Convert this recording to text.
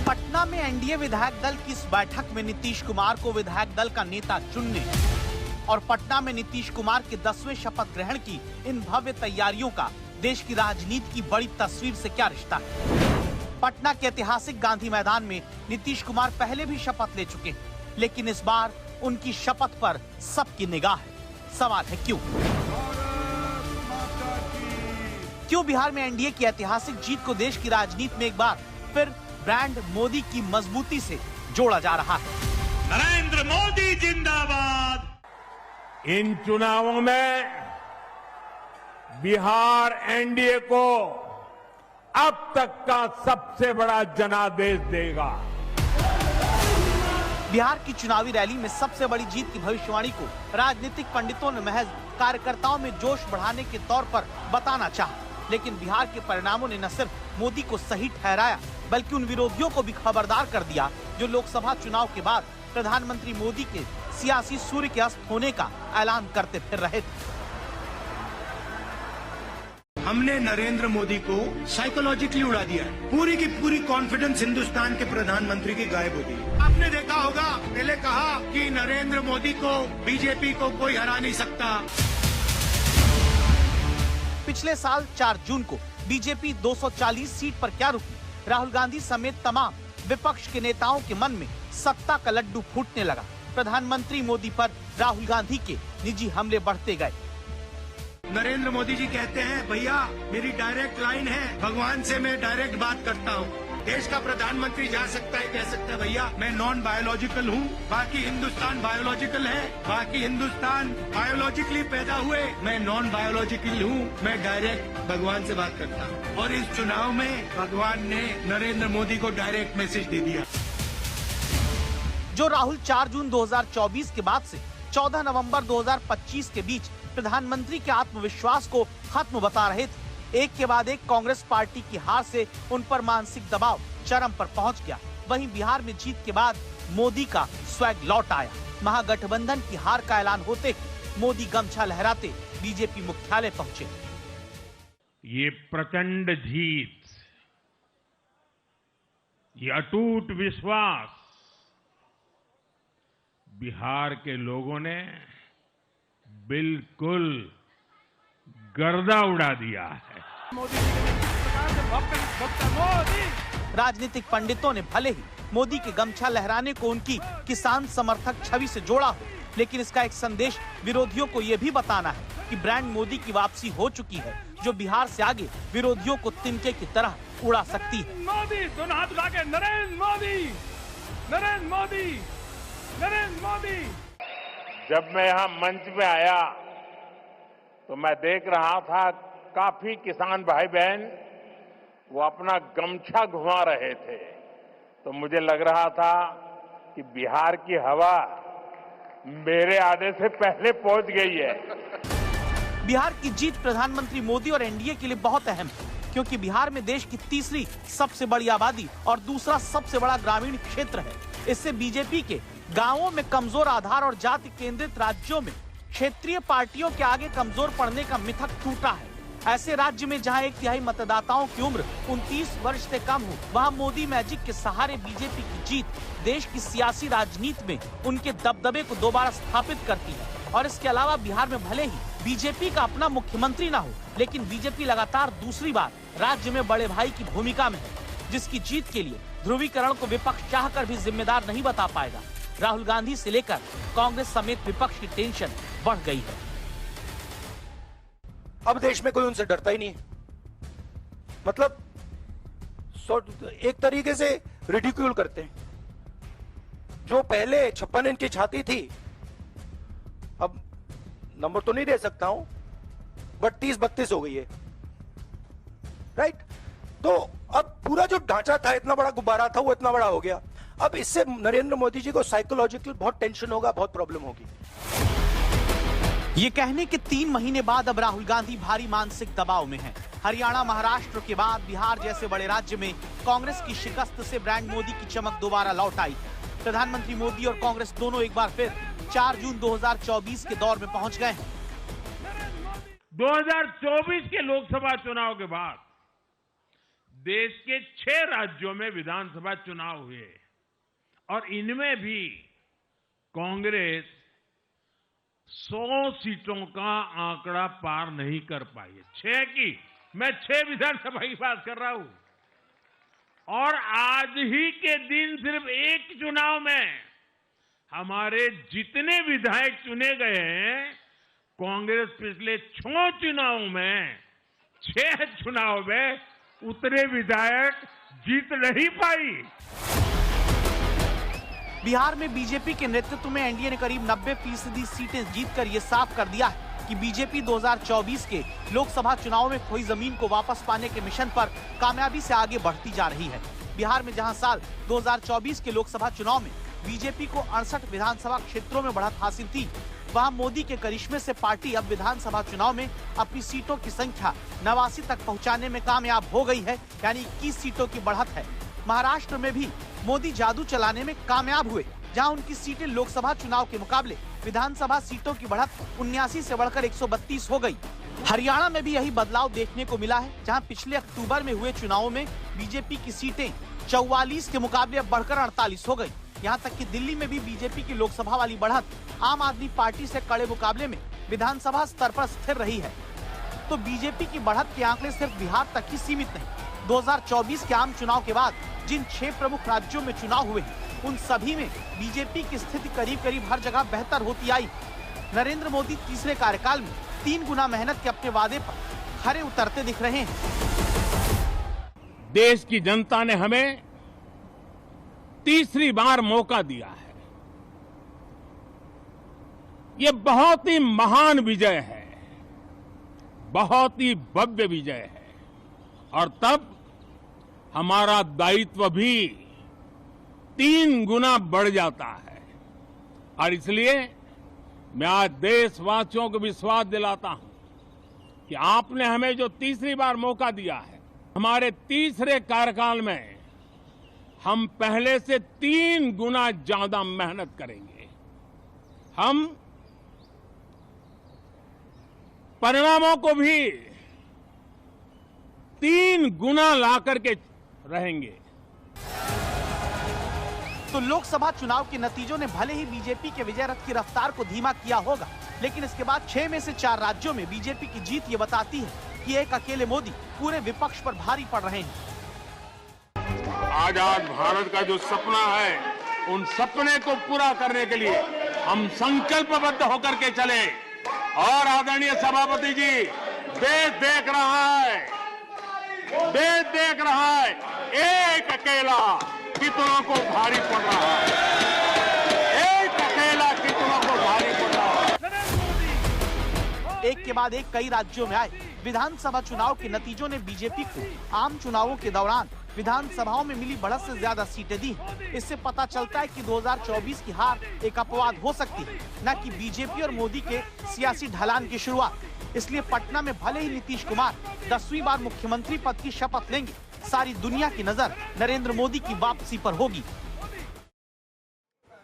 पटना में एनडीए विधायक दल की इस बैठक में नीतीश कुमार को विधायक दल का नेता चुनने और पटना में नीतीश कुमार के 10वें शपथ ग्रहण की इन भव्य तैयारियों का देश की राजनीति की बड़ी तस्वीर से क्या रिश्ता है? पटना के ऐतिहासिक गांधी मैदान में नीतीश कुमार पहले भी शपथ ले चुके हैं, लेकिन इस बार उनकी शपथ पर सबकी निगाह है। सवाल है क्यों? क्यों बिहार में एनडीए की ऐतिहासिक जीत को देश की राजनीति में एक बार फिर ब्रांड मोदी की मजबूती से जोड़ा जा रहा है? नरेंद्र मोदी जिंदाबाद। इन चुनावों में बिहार एनडीए को अब तक का सबसे बड़ा जनादेश देगा। बिहार की चुनावी रैली में सबसे बड़ी जीत की भविष्यवाणी को राजनीतिक पंडितों ने महज कार्यकर्ताओं में जोश बढ़ाने के तौर पर बताना चाहा, लेकिन बिहार के परिणामों ने न सिर्फ मोदी को सही ठहराया बल्कि उन विरोधियों को भी खबरदार कर दिया जो लोकसभा चुनाव के बाद प्रधानमंत्री मोदी के सियासी सूर्य के अस्त होने का ऐलान करते फिर रहे थे। हमने नरेंद्र मोदी को साइकोलॉजिकली उड़ा दिया है। पूरी की पूरी कॉन्फिडेंस हिंदुस्तान के प्रधानमंत्री की गायब हो गई। आपने देखा होगा, पहले कहा कि नरेंद्र मोदी को, बीजेपी को कोई हरा नहीं सकता। पिछले साल 4 जून को बीजेपी 240 सीट पर क्या रुकी? राहुल गांधी समेत तमाम विपक्ष के नेताओं के मन में सत्ता का लड्डू फूटने लगा। प्रधानमंत्री मोदी पर राहुल गांधी के निजी हमले बढ़ते गए। नरेंद्र मोदी जी कहते हैं, भैया मेरी डायरेक्ट लाइन है, भगवान से मैं डायरेक्ट बात करता हूँ। देश का प्रधानमंत्री जा सकता है, कह सकता है भैया मैं नॉन बायोलॉजिकल हूँ, बाकी हिंदुस्तान बायोलॉजिकल है, बाकी हिंदुस्तान बायोलॉजिकली पैदा हुए, मैं नॉन बायोलॉजिकल हूँ, मैं डायरेक्ट भगवान से बात करता हूँ। और इस चुनाव में भगवान ने नरेंद्र मोदी को डायरेक्ट मैसेज दे दिया। जो राहुल 4 जून 2024 के बाद से 14 नवंबर 2025 के बीच प्रधानमंत्री के आत्मविश्वास को खत्म बता रहे थे, एक के बाद एक कांग्रेस पार्टी की हार से उन पर मानसिक दबाव चरम पर पहुंच गया। वहीं बिहार में जीत के बाद मोदी का स्वैग लौट आया। महागठबंधन की हार का ऐलान होते ही मोदी गमछा लहराते बीजेपी मुख्यालय पहुंचे। ये प्रचंड जीत, ये अटूट विश्वास बिहार के लोगों ने बिल्कुल गर्दा उड़ा दिया है। राजनीतिक पंडितों ने भले ही मोदी के गमछा लहराने को उनकी किसान समर्थक छवि से जोड़ा हो, लेकिन इसका एक संदेश विरोधियों को ये भी बताना है कि ब्रांड मोदी की वापसी हो चुकी है, जो बिहार से आगे विरोधियों को तिनके की तरह उड़ा सकती है। मोदी दोनों हाथ उठा के नरेंद्र मोदी, नरेंद्र मोदी, नरेंद्र मोदी। जब मैं यहाँ मंच पे आया तो मैं देख रहा था काफी किसान भाई बहन वो अपना गमछा घुमा रहे थे, तो मुझे लग रहा था कि बिहार की हवा मेरे आने से पहले पहुंच गई है। बिहार की जीत प्रधानमंत्री मोदी और एनडीए के लिए बहुत अहम है, क्योंकि बिहार में देश की तीसरी सबसे बड़ी आबादी और दूसरा सबसे बड़ा ग्रामीण क्षेत्र है। इससे बीजेपी के गांवों में कमजोर आधार और जाति केंद्रित राज्यों में क्षेत्रीय पार्टियों के आगे कमजोर पड़ने का मिथक टूटा है। ऐसे राज्य में जहां 1/3 मतदाताओं की उम्र 29 वर्ष से कम हो, वहां मोदी मैजिक के सहारे बीजेपी की जीत देश की सियासी राजनीति में उनके दबदबे को दोबारा स्थापित करती है। और इसके अलावा बिहार में भले ही बीजेपी का अपना मुख्यमंत्री न हो, लेकिन बीजेपी लगातार दूसरी बार राज्य में बड़े भाई की भूमिका में है, जिसकी जीत के लिए ध्रुवीकरण को विपक्ष चाहकर भी जिम्मेदार नहीं बता पाएगा। राहुल गांधी से लेकर कांग्रेस समेत विपक्ष की टेंशन बढ़ गई है। अब देश में कोई उनसे डरता ही नहीं है। मतलब एक तरीके से रिडिक्यूल करते हैं। जो पहले 56 इंच की छाती थी, अब नंबर तो नहीं दे सकता हूं, बट 30-32 हो गई है, राइट? तो अब पूरा जो ढांचा था, इतना बड़ा गुब्बारा था, वो इतना बड़ा हो गया। अब इससे नरेंद्र मोदी जी को साइकोलॉजिकल बहुत टेंशन होगा, बहुत प्रॉब्लम होगी। ये कहने के 3 महीने बाद अब राहुल गांधी भारी मानसिक दबाव में हैं। हरियाणा, महाराष्ट्र के बाद बिहार जैसे बड़े राज्य में कांग्रेस की शिकस्त से ब्रांड मोदी की चमक दोबारा लौट आई। प्रधानमंत्री मोदी और कांग्रेस दोनों एक बार फिर 4 जून 2024 के दौर में पहुंच गए हैं। 2024 के लोकसभा चुनाव के बाद देश के 6 राज्यों में विधानसभा चुनाव हुए और इनमें भी कांग्रेस 100 सीटों का आंकड़ा पार नहीं कर पाई है। 6 की, मैं 6 विधानसभा की बात कर रहा हूं। और आज ही के दिन सिर्फ एक चुनाव में हमारे जितने विधायक चुने गए हैं, कांग्रेस पिछले 6 चुनावों में 6 चुनाव में उतने विधायक जीत नहीं पाई। बिहार में बीजेपी के नेतृत्व में एनडीए ने करीब 90% सीटें जीतकर ये साफ कर दिया है कि बीजेपी 2024 के लोकसभा चुनाव में खोई जमीन को वापस पाने के मिशन पर कामयाबी से आगे बढ़ती जा रही है। बिहार में जहां साल 2024 के लोकसभा चुनाव में बीजेपी को 68 विधानसभा क्षेत्रों में बढ़त हासिल थी, वहां मोदी के करिश्मे से पार्टी अब विधानसभा चुनाव में अपनी सीटों की संख्या 89 तक पहुंचाने में कामयाब हो गई है, यानी 21 सीटों की बढ़त है। महाराष्ट्र में भी मोदी जादू चलाने में कामयाब हुए, जहां उनकी सीटें लोकसभा चुनाव के मुकाबले विधानसभा सीटों की बढ़त 79 से बढ़कर 132 हो गई। हरियाणा में भी यही बदलाव देखने को मिला है, जहां पिछले अक्टूबर में हुए चुनावों में बीजेपी की सीटें 44 के मुकाबले अब बढ़कर 48 हो गई। यहां तक कि दिल्ली में भी बीजेपी की लोकसभा वाली बढ़त आम आदमी पार्टी से कड़े मुकाबले में विधानसभा स्तर पर स्थिर रही है। तो बीजेपी की बढ़त के आंकड़े सिर्फ बिहार तक ही सीमित नहीं। 2024 के आम चुनाव के बाद जिन 6 प्रमुख राज्यों में चुनाव हुए हैं, उन सभी में बीजेपी की स्थिति करीब करीब हर जगह बेहतर होती आई। नरेंद्र मोदी तीसरे कार्यकाल में 3 गुना मेहनत के अपने वादे पर खरे उतरते दिख रहे हैं। देश की जनता ने हमें तीसरी बार मौका दिया है। ये बहुत ही महान विजय है, बहुत ही भव्य विजय है, और तब हमारा दायित्व भी 3 गुना बढ़ जाता है। और इसलिए मैं आज देशवासियों को विश्वास दिलाता हूं कि आपने हमें जो तीसरी बार मौका दिया है, हमारे तीसरे कार्यकाल में हम पहले से 3 गुना ज्यादा मेहनत करेंगे। हम परिणामों को भी 3 गुना ला करके रहेंगे। तो लोकसभा चुनाव के नतीजों ने भले ही बीजेपी के विजय रथ की रफ्तार को धीमा किया होगा, लेकिन इसके बाद 6 में से 4 राज्यों में बीजेपी की जीत ये बताती है कि एक अकेले मोदी पूरे विपक्ष पर भारी पड़ रहे हैं। आजाद भारत का जो सपना है, उन सपने को पूरा करने के लिए हम संकल्पबद्ध होकर के चले। और आदरणीय सभापति जी, देश देख रहा है, देश देख रहा है, एक अकेला कितनों को भारी पड़ रहा है, एक अकेला कितनों को भारी पड़ रहा है। एक के बाद एक कई राज्यों में आए विधानसभा चुनाव के नतीजों ने बीजेपी को आम चुनावों के दौरान विधानसभाओं में मिली बढ़त से ज्यादा सीटें दी। इससे पता चलता है कि 2024 की हार एक अपवाद हो सकती है, न कि बीजेपी और मोदी के सियासी ढलान की शुरुआत। इसलिए पटना में भले ही नीतीश कुमार 10वीं बार मुख्यमंत्री पद की शपथ लेंगे, सारी दुनिया की नजर नरेंद्र मोदी की वापसी पर होगी।